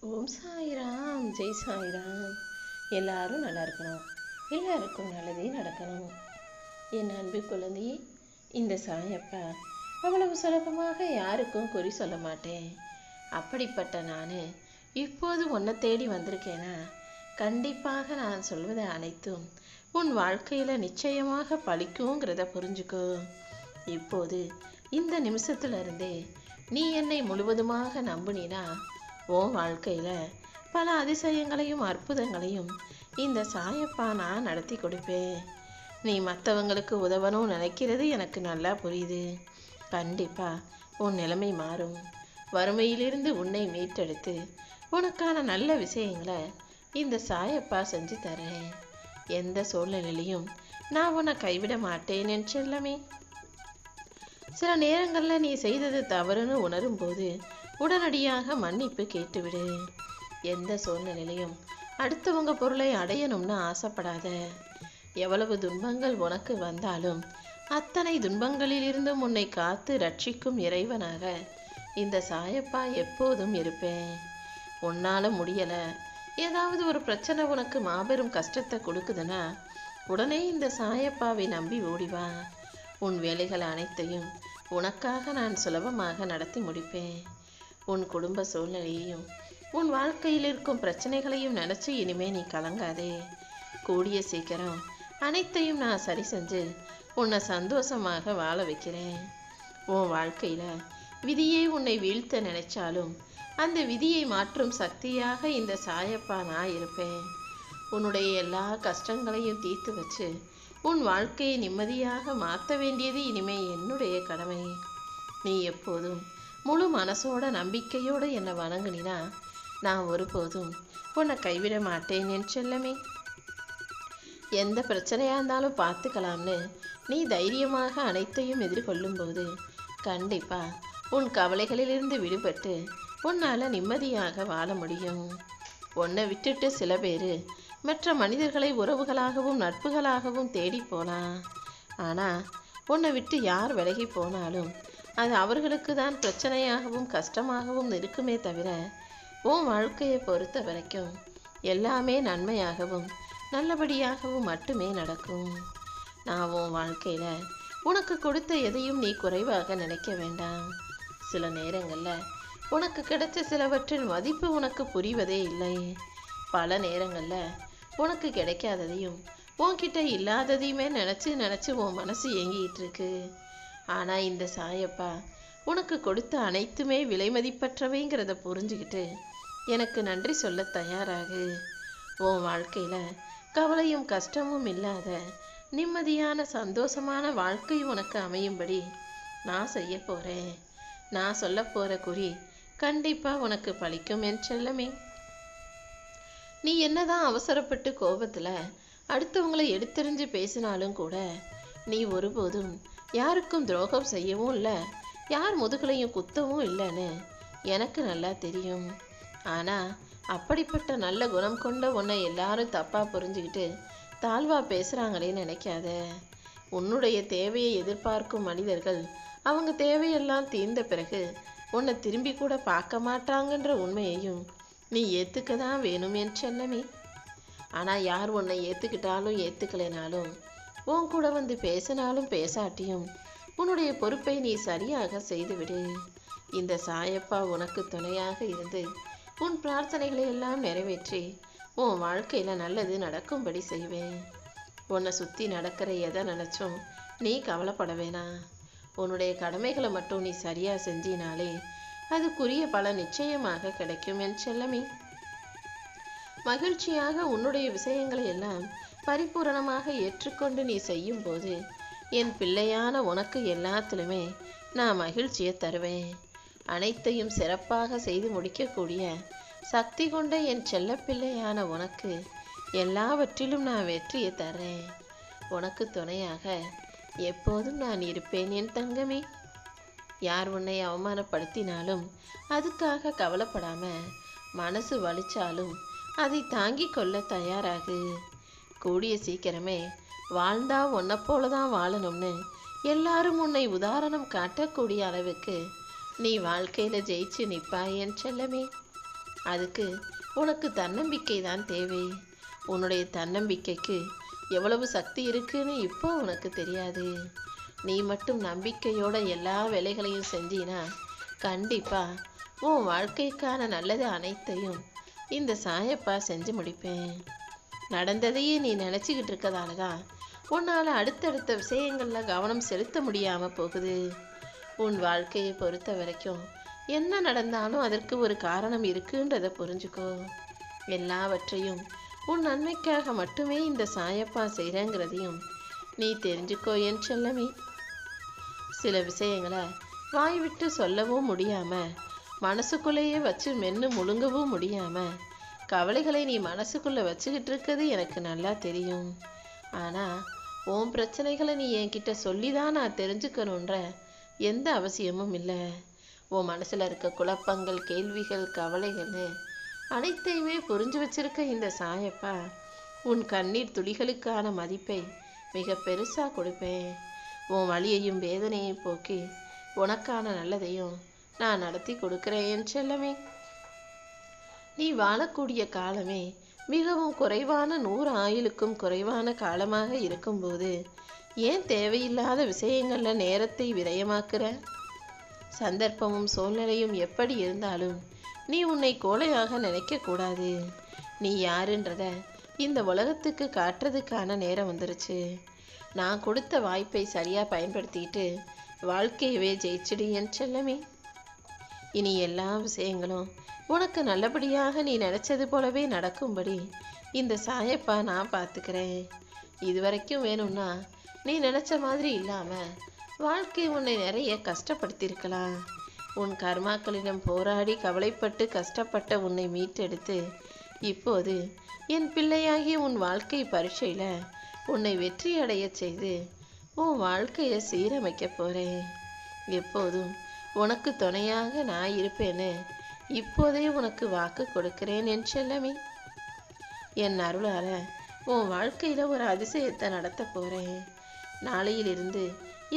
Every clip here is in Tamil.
ஓம் சாய்ராம், ஜெய் சாய்ராம். எல்லாரும் நல்லா இருக்கணும், எல்லாருக்கும் நல்லதே நடக்கணும். என் அன்பு குழந்தையே, இந்த சாயப்பா அவ்வளவு சுலபமாக யாருக்கும் குறி சொல்ல மாட்டேன். அப்படிப்பட்ட நான் இப்போது உன்னை தேடி வந்திருக்கேனா, கண்டிப்பாக நான் சொல்வதை அனைத்தும் உன் வாழ்க்கையில் நிச்சயமாக பலிக்குங்கிறத புரிஞ்சுக்கோ. இப்போது இந்த நிமிஷத்துல இருந்தே நீ என்னை முழுவதுமாக நம்புனினா உன் வாழ்க்கையில் பல அதிசயங்களையும் அற்புதங்களையும் இந்த சாயப்பா நான் நடத்தி கொடுப்பேன். நீ மற்றவங்களுக்கு உதவணும் நினைக்கிறது எனக்கு நல்லா புரியுது. கண்டிப்பாக உன் நிலைமை மாறும். வறுமையிலிருந்து உன்னை மீட்டெடுத்து உனக்கான நல்ல விஷயங்களை இந்த சாயப்பா செஞ்சு தரேன். எந்த சூழ்நிலையிலையும் நான் உன்னை கைவிட மாட்டேன் என் செல்லமே. சில நேரங்களில் நீ செய்தது தவறுன்னு உணரும் போது உடனடியாக மன்னிப்பு கேட்டுவிடு. எந்த சூழ்நிலையிலையும் அடுத்தவங்க பொருளை அடையணும்னு ஆசைப்படாத. எவ்வளவு துன்பங்கள் உனக்கு வந்தாலும் அத்தனை துன்பங்களிலிருந்தும் உன்னை காத்து ரட்சிக்கும் இறைவனாக இந்த சாயப்பா எப்போதும் இருப்பேன். உன்னால முடியல, ஏதாவது ஒரு பிரச்சனை உனக்கு மாபெரும் கஷ்டத்தை கொடுக்குதுன்னா உடனே இந்த சாயப்பாவை நம்பி ஓடிவா. உன் வேலைகள் அனைத்தையும் உனக்காக நான் சுலபமாக நடத்தி முடிப்பேன். உன் குடும்ப சூழ்நிலையையும் உன் வாழ்க்கையில் இருக்கும் பிரச்சனைகளையும் நினச்சி இனிமே நீ கலங்காதே. கூடிய சீக்கிரம் அனைத்தையும் நான் சரி செஞ்சு உன்னை சந்தோஷமாக வாழ வைக்கிறேன். உன் வாழ்க்கையில் விதியை உன்னை வீழ்த்த நினைச்சாலும் அந்த விதியை மாற்றும் சக்தியாக இந்த சாயப்பா நான் இருப்பேன். உன்னுடைய எல்லா கஷ்டங்களையும் தீர்த்து வச்சு உன் வாழ்க்கையை நிம்மதியாக மாற்ற வேண்டியது இனிமே என்னுடைய கடமை. நீ எப்போதும் முழு மனசோட நம்பிக்கையோடு என்னை வணங்குனினா நான் ஒருபோதும் உன்னை கைவிட மாட்டேன் என் செல்லமே. எந்த பிரச்சனையாக இருந்தாலும் பார்த்துக்கலாம்னு நீ தைரியமாக அனைத்தையும் எதிர்கொள்ளும் போது கண்டிப்பாக உன் கவலைகளிலிருந்து விடுபட்டு உன்னால் நிம்மதியாக வாழ முடியும். உன்னை விட்டுட்டு சில பேர் மற்ற மனிதர்களை உறவுகளாகவும் நட்புகளாகவும் தேடி போகலாம். ஆனால் உன்னை விட்டு யார் விலகி போனாலும் அது அவர்களுக்கு தான் பிரச்சனையாகவும் கஷ்டமாகவும் இருக்குமே தவிர உன் வாழ்க்கையை பொறுத்த வரைக்கும் எல்லாமே நன்மையாகவும் நல்லபடியாகவும் மட்டுமே நடக்கும். நான் உன் வாழ்க்கையில் உனக்கு கொடுத்த எதையும் நீ குறைவாக நினைக்க வேண்டாம். சில நேரங்களில் உனக்கு கிடைச்ச சிலவற்றின் மதிப்பு உனக்கு புரிவதே இல்லை. பல நேரங்களில் உனக்கு கிடைக்காததையும் உன்கிட்ட இல்லாததையுமே நினச்சி உன் மனசு ஏங்கிட்டு இருக்கு. ஆனால் இந்த சாயப்பா உனக்கு கொடுத்த அனைத்துமே விலை மதிப்பற்றவைங்கிறத புரிஞ்சுக்கிட்டு எனக்கு நன்றி சொல்ல தயாராகு. உன் வாழ்க்கையில் கவலையும் கஷ்டமும் இல்லாத நிம்மதியான சந்தோஷமான வாழ்க்கை உனக்கு அமையும்படி நான் செய்ய போகிறேன். நான் சொல்ல போகிற குறி கண்டிப்பாக உனக்கு பலிக்கும் என் செல்லமே. நீ என்னதான் அவசரப்பட்டு கோபத்தில் அடுத்தவங்களை எடுத்தெறிஞ்சு பேசினாலும் கூட நீ ஒருபோதும் யாருக்கும் துரோகம் செய்யவும் இல்லை, யார் முதுகலையும் குத்தவும் இல்லைன்னு எனக்கு நல்லா தெரியும். ஆனால் அப்படிப்பட்ட நல்ல குணம் கொண்ட உன்னை எல்லாரும் தப்பாக புரிஞ்சுக்கிட்டு தாழ்வாக பேசுகிறாங்களேன்னு நினைக்காத. உன்னுடைய தேவையை எதிர்பார்க்கும் மனிதர்கள் அவங்க தேவையெல்லாம் தீர்ந்த பிறகு உன்னை திரும்பி கூட பார்க்க மாட்டாங்கன்ற உண்மையையும் நீ ஏற்றுக்க தான் வேணும் என் செல்லமே. ஆனால் யார் உன்னை ஏற்றுக்கிட்டாலும் ஏற்றுக்கலைனாலும் உன் கூட வந்து பேசினாலும் பேசாட்டியும் உன்னுடைய பொறுப்பை நீ சரியாக செய்துவிடு. இந்த சாயப்பா உனக்கு துணையாக இருந்து உன் பிரார்த்தனைகளை எல்லாம் நிறைவேற்றி உன் வாழ்க்கையில் நல்லது நடக்கும்படி செய்வேன். உன்னை சுற்றி நடக்கிற எதை நினச்சும் நீ கவலைப்பட வேணாம். உன்னுடைய கடமைகளை மட்டும் நீ சரியாக செஞ்சினாலே அதுக்குரிய பலன் நிச்சயமாக கிடைக்கும் என் செல்லமே. மகிழ்ச்சியாக உன்னுடைய விஷயங்களை எல்லாம் பரிபூரணமாக ஏற்றுக்கொண்டு நீ செய்யும் போது என் பிள்ளையான உனக்கு எல்லாத்திலுமே நான் மகிழ்ச்சியை தருவேன். அனைத்தையும் சிறப்பாக செய்து முடிக்கக்கூடிய சக்தி கொண்ட என் செல்ல பிள்ளையான உனக்கு எல்லாவற்றிலும் நான் வெற்றியை தர்றேன். உனக்கு துணையாக எப்போதும் நான் இருப்பேன் என் தங்கமே. யார் உன்னை அவமானப்படுத்தினாலும் அதுக்காக கவலைப்படாம மனசு வலிச்சாலும் அதை தாங்கி கொள்ள தயாராகு. கூடிய சீக்கிரமே வாழ்ந்தா உன்னை போல தான் வாழணும்னு எல்லாரும் உன்னை உதாரணம் காட்டக்கூடிய அளவுக்கு நீ வாழ்க்கையில் ஜெயிச்சு நிற்பாய் என் செல்லமே. அதுக்கு உனக்கு தன்னம்பிக்கை தான் தேவை. உன்னுடைய தன்னம்பிக்கைக்கு எவ்வளவு சக்தி இருக்குன்னு இப்போ உனக்கு தெரியாது. நீ மட்டும் நம்பிக்கையோட எல்லா வேலைகளையும் செஞ்சினா கண்டிப்பா உன் வாழ்க்கைக்கான நல்லது அனைத்தையும் இந்த சாயப்பா செஞ்சு முடிப்பேன். நடந்ததையே நீ நினச்சிக்கிட்டு இருக்கதால தான் உன்னால் அடுத்தடுத்த விஷயங்களில் கவனம் செலுத்த முடியாமல் போகுது. உன் வாழ்க்கையை பொறுத்த வரைக்கும் என்ன நடந்தாலும் அதற்கு ஒரு காரணம் இருக்குன்றதை புரிஞ்சுக்கோ. எல்லாவற்றையும் உன் நன்மைக்காக மட்டுமே இந்த சாயப்பா செய்கிறேங்கிறதையும் நீ தெரிஞ்சுக்கோ என் செல்லமே. சில விஷயங்களை வாய் விட்டு சொல்லவும் முடியாமல் மனசுக்குள்ளேயே வச்சு மென்று முழுங்கவும் முடியாமல் கவலைகளை நீ மனசுக்குள்ளே வச்சுக்கிட்டு இருக்கிறது எனக்கு நல்லா தெரியும். ஆனால் உன் பிரச்சனைகளை நீ என்கிட்ட சொல்லி தான் நான் தெரிஞ்சுக்கணுன்ற எந்த அவசியமும் இல்லை. உன் மனசில் இருக்க குழப்பங்கள், கேள்விகள், கவலைகள்னு அனைத்தையுமே புரிஞ்சு வச்சிருக்க இந்த சாயப்பா உன் கண்ணீர் துளிகளுக்கான மதிப்பை மிக பெருசாக கொடுப்பேன். உன் வலியையும் வேதனையும் போக்கி உனக்கான நல்லதையும் நான் நடத்தி கொடுக்குறேன் என் செல்லமே. நீ வாழக்கூடிய காலமே மிகவும் குறைவான 100 ஆயுளுக்கும் குறைவான காலமாக இருக்கும்போது ஏன் தேவையில்லாத விஷயங்களில் நேரத்தை விரயமாக்குற? சந்தர்ப்பமும் சூழ்நிலையும் எப்படி இருந்தாலும் நீ உன்னை கோழையாக நினைக்கக்கூடாது. நீ யாருன்றத இந்த உலகத்துக்கு காட்டுறதுக்கான நேரம் வந்துருச்சு. நான் கொடுத்த வாய்ப்பை சரியாக பயன்படுத்திட்டு வாழ்க்கையவே ஜெயிச்சிடு என் செல்லமே. இனி எல்லா விஷயங்களும் உனக்கு நல்லபடியாக நீ நினச்சது போலவே நடக்கும்படி இந்த சாயப்பா நான் பார்த்துக்கிறேன். இதுவரைக்கும் வேணும்னா நீ நினச்ச மாதிரி இல்லாமல் வாழ்க்கை உன்னை நிறைய கஷ்டப்படுத்தியிருக்கலாம். உன் கர்மாக்களிடம் போராடி கவலைப்பட்டு கஷ்டப்பட்ட உன்னை மீட்டெடுத்து இப்போது என் பிள்ளையாகிய உன் வாழ்க்கை பரீட்சையில் உன்னை வெற்றி அடைய செய்து உன் வாழ்க்கையை சீரமைக்க போகிறேன். எப்போதும் உனக்கு துணையாக நான் இருப்பேன்னு இப்போதே உனக்கு வாக்கு கொடுக்கிறேன் என் செல்லமே. என் அருளால் உன் வாழ்க்கையில் ஒரு அதிசயத்தை நடத்த போகிறேன். நாளையிலிருந்து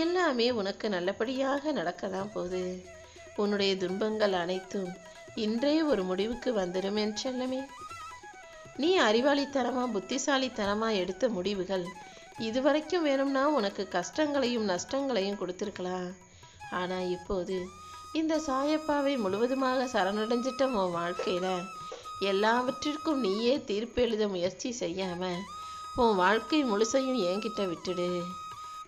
எல்லாமே உனக்கு நல்லபடியாக நடக்க தான் போகுது. உன்னுடைய துன்பங்கள் அனைத்தும் இன்றே ஒரு முடிவுக்கு வந்துடும் என் செல்லமே. நீ அறிவாளித்தனமாக புத்திசாலித்தனமாக எடுத்த முடிவுகள் இதுவரைக்கும் வேணும்னா உனக்கு கஷ்டங்களையும் நஷ்டங்களையும் கொடுத்துருக்கலாம். ஆனால் இப்போது இந்த சாயப்பாவை முழுவதுமாக சரணடைஞ்சிட்ட உன் வாழ்க்கையில் எல்லாவற்றிற்கும் நீயே தீர்ப்பு எழுத முயற்சி செய்யாமல் உன் வாழ்க்கை முழுசையும் என்கிட்ட விட்டுடு.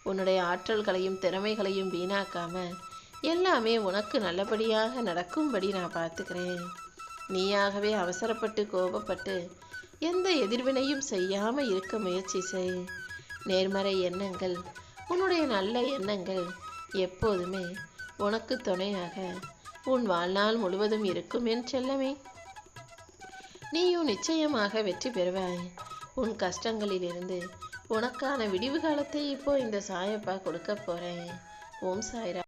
உன்னுடைய ஆற்றல்களையும் திறமைகளையும் வீணாக்காமல் எல்லாமே உனக்கு நல்லபடியாக நடக்கும்படி நான் பார்த்துக்கிறேன். நீயாகவே அவசரப்பட்டு கோபப்பட்டு எந்த எதிர்வினையும் செய்யாமல் இருக்க முயற்சி செய். நேர்மறை எண்ணங்கள், உன்னுடைய நல்ல எண்ணங்கள் எப்போதுமே உனக்கு துணையாக உன் வாழ்நாள் முழுவதும் இருக்கும் என் செல்லமே. நீயும் நிச்சயமாக வெற்றி பெறுவாய். உன் கஷ்டங்களிலிருந்து உனக்கான விடிவு காலத்தை இப்போ இந்த சாயப்பா கொடுக்க போகிறேன். ஓம் சாய்ராம்.